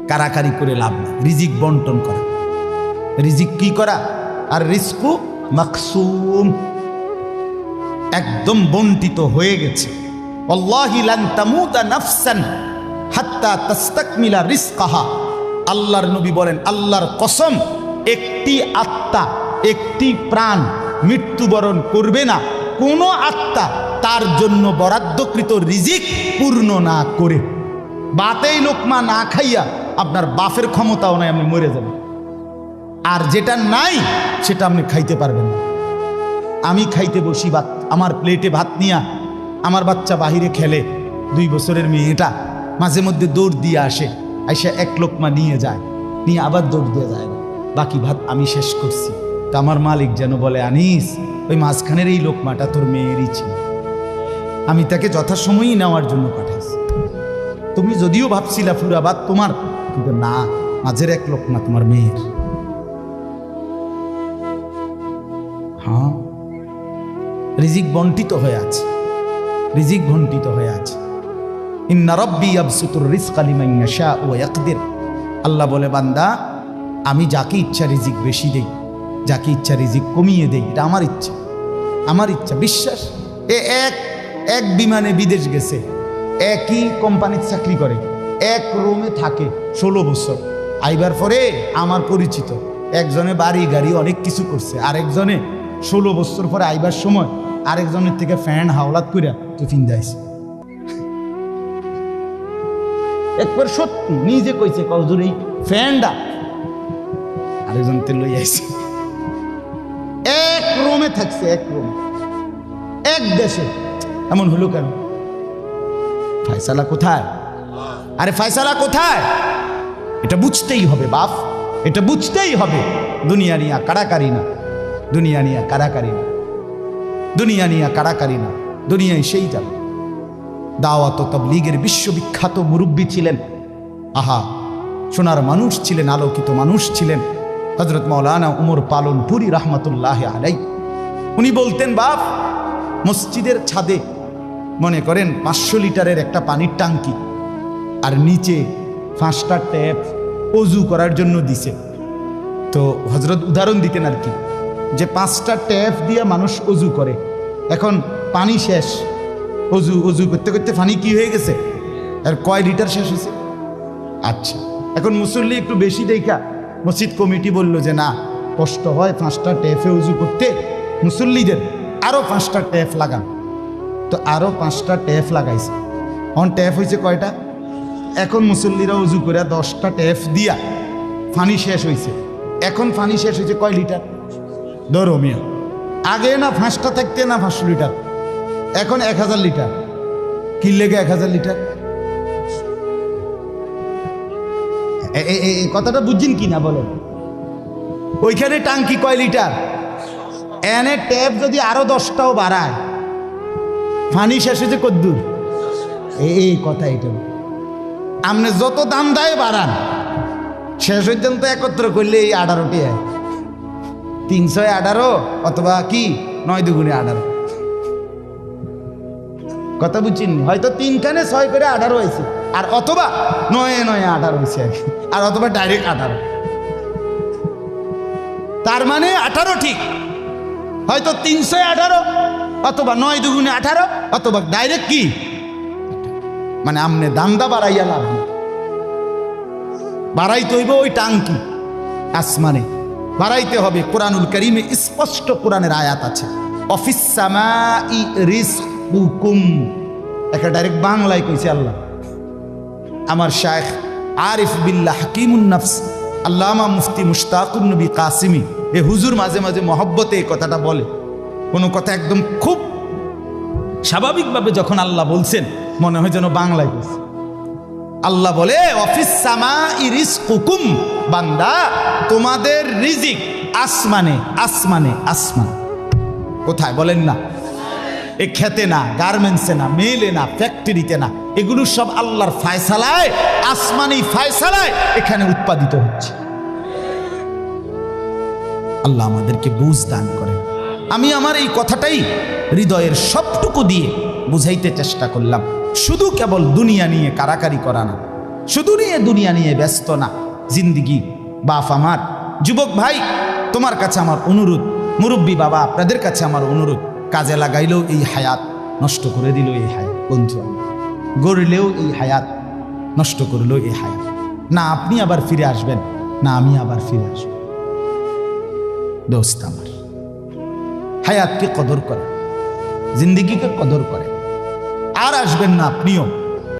কারাকারি করে লাভ না, রিজিক বন্টন করা। রিজিক কি করা? আর রিজকু মাকসুম, একদম বন্টিত হয়ে গেছে। আল্লাহি লান তামুতা নাফসান হাত্তা তাস্তাকমিলা রিজকাহা। আল্লাহর নবী বলেন, আল্লাহর কসম, একটি আত্মা, একটি প্রাণ মৃত্যুবরণ করবে না কোনো আত্মা তার জন্য বরাদ্দকৃত রিজিক পূর্ণ না করে। বাতেই লোকমা না খাইয়া আপনার বাফের ক্ষমতাও নাই, আপনি মরে যাবেন। আর যেটা নাই সেটা আপনি খাইতে পারবেন না। আমি খাইতে বসি ভাত, আমার প্লেটে ভাত নিয়া, আমার বাচ্চা বাহিরে খেলে, 2 বছরের মেয়েটা মাঝে মধ্যে দৌড় দিয়ে আসে, আইসা 1 লোকমা নিয়ে যায়, নিয়ে আবার দৌড় দিয়ে যায়, বাকি ভাত আমি শেষ করছি। তা আমার মালিক যেন বলে, আনিস, ওই মাঝখানের এই লোকমাটা তোর মেয়েরই ছিল, আমি তাকে যথাসময়ই নেওয়ার জন্য পাঠাইছি। তুমি যদিও ভাবছিলা পুরা ভাত তোমার, কিন্তু না, মাঝের 1 লোকমা তোমার মেয়ের। হ্যাঁ, রিজিক বন্টিত হয়ে আছে, রিজিক বন্টিত হয়ে আছে। ইন্না রাব্বি ইয়াবসুতুর রিজকা লিমান ইয়াশা ওয়া ইয়াকদির। আল্লাহ বলে, বান্দা, আমি যাকে ইচ্ছা রিজিক বেশি দেই, যাকে ইচ্ছা রিজিক কমিয়ে দেই, এটা আমার ইচ্ছা, আমার ইচ্ছা। বিশ্বাস, এক বিমানে বিদেশ গেছে, একই কোম্পানির চাকরি করে, 1 রুমে থাকে 16 বছর। আইবার পরে আমার পরিচিত একজনে বাড়ি গাড়ি অনেক কিছু করছে, আরেকজনে 16 বছর পরে আইবার সময় আরেকজনের থেকে ফ্যান হাওলাত করিয়া টিফিন দেয়ছে। একবার সত্যি নিজে কইছে, কজুর এই ফ্যানটা আরেকজন তে লই আইছে। 1 রুমে থাকছে, 1 রুম, 1 দেশে। এমন হলো কেন? ফায়সালা কোথায়? আরে ফায়সালা কোথায়? এটা বুঝতেই হবে বাপ, এটা বুঝতেই হবে। দুনিয়া নিয়া কারাকারি না, দুনিয়া নিয়া কারাকারি না, দুনিয়া নিয়া কারাকারি না, দুনিয়ায় সেই যাবে। দাওয়াত ও তাবলীগের বিশ্ববিখ্যাত মুরব্বী ছিলেন, আহা, সোনার মানুষ ছিলেন, আলোকিত মানুষ ছিলেন, হযরত মাওলানা উমর পালনপুরি রহমতুল্লাহ আলাই। উনি বলতেন, বাপ, মসজিদের ছাদে মনে করেন 500 লিটারের একটা পানির ট্যাঙ্কি, আর নিচে 5টা ট্যাপ অজু করার জন্য দিছে। তো হযরত উদাহরণ দিতেন আর কি, যে 5টা ট্যাপ দিয়ে মানুষ অজু করে, এখন পানি শেষ, অজু করতে করতে পানি কি হয়ে গেছে, আর কয় লিটার শেষ হয়েছে। আচ্ছা, এখন মুসল্লি একটু বেশি দেখা মসজিদ কমিটি বলল যে না, কষ্ট হয় 5টা ট্যাপে অজু করতে, মুসল্লিদের আরো 5টা ট্যাপ লাগান। তো আরো 5টা ট্যাপ লাগাইছে। এখন ট্যাপ হয়েছে কয়টা? এখন মুসল্লিরা উজু করে 10টা ট্যাপ দিয়া পানি শেষ হয়েছে। এখন পানি শেষ হয়েছে কয় লিটার? ধরো মিয়া, আগে না 5টা থাকতে না 500 লিটার, এখন 1000 লিটার। কি লেগে 1000 লিটার? এই কথাটা বুঝছেন কি না বলেন? ওইখানে টাঙ্কি কয় লিটার, এনে ট্যাপ যদি আরো 10টাও বাড়ায়, পানি শেষ হয়েছে কদ্দুর? এই কথা, এটা আপনি যত দাম দেয় বাড়ান, শেষ পর্যন্ত একত্র করলে এই 18টি হয়, 318 অথবা কি 9 দুগুণে 18। কথা বুঝছেন? হয়তো 3 খানে 6 করে 18 হয়েছে, আর অথবা 9 9 18 হয়েছে আর কি, আর অথবা ডাইরেক্ট 18। তার মানে 18 ঠিক, হয়তো 318 অথবা 9 দুগুণে 18 অথবা ডাইরেক্ট কি, মানে আমনে দামদা বাড়াইয়া লাভ নেই। বাড়াইতে হইব ওই টাঙ্কি আসমানে, বাড়াইতে হবে। কোরআনুল কারীমে স্পষ্ট কোরআনের আয়াত আছে, অফিস সামাই রিজকুকুম। একটা ডাইরেক্ট বাংলায় কইছে আল্লাহ। আমার শায়েখ আরিফ বিল্লাহ হাকিমুন নফস আল্লামা মুফতি মুশতাকুন নবী কাসিমি, এ হুজুর মাঝে মাঝে মহব্বতে এই কথাটা বলে। কোনো কথা একদম খুব স্বাভাবিকভাবে যখন আল্লাহ বলছেন, মনে হয় যেন বাংলায় বলছে। আল্লাহ বলে, অফিস সামাই রিজকুকুম, বান্দা, তোমাদের রিজিক আসমানে, আসমানে, আসমান। কোথায় বলেন না? এ খেতে না, গার্মেন্টসে না, মেলে না, ফ্যাক্টরিতে না, এগুলো সব আল্লাহর ফায়সালায়, আসমানি ফায়সালায় এখানে উৎপাদিত হচ্ছে। আল্লাহ আমাদেরকে বুঝ দান করেন। আমি আমার এই কথাটাই হৃদয়ের সবটুকু দিয়ে বুঝাইতে চেষ্টা করলাম। শুধু কেবল দুনিয়া নিয়ে কারাকারি করা না, শুধু নিয়ে দুনিয়া নিয়ে ব্যস্ত না জিন্দিগি। বাপ আমার, যুবক ভাই, তোমার কাছে আমার অনুরোধ, মুরব্বী বাবা আপনাদের কাছে আমার অনুরোধ, কাজে লাগাইলেও এই হায়াত, নষ্ট করে দিল এই হায়াত। বন্ধু আমার, গড়লেও এই হায়াত, নষ্ট করলেও এই হায়াত। না আপনি আবার ফিরে আসবেন, না আমি আবার ফিরে আসব। দোস্ত আমার, হায়াতকে কদর করে, জিন্দিগিকে কদর করে। আর আসবেন না আপনিও।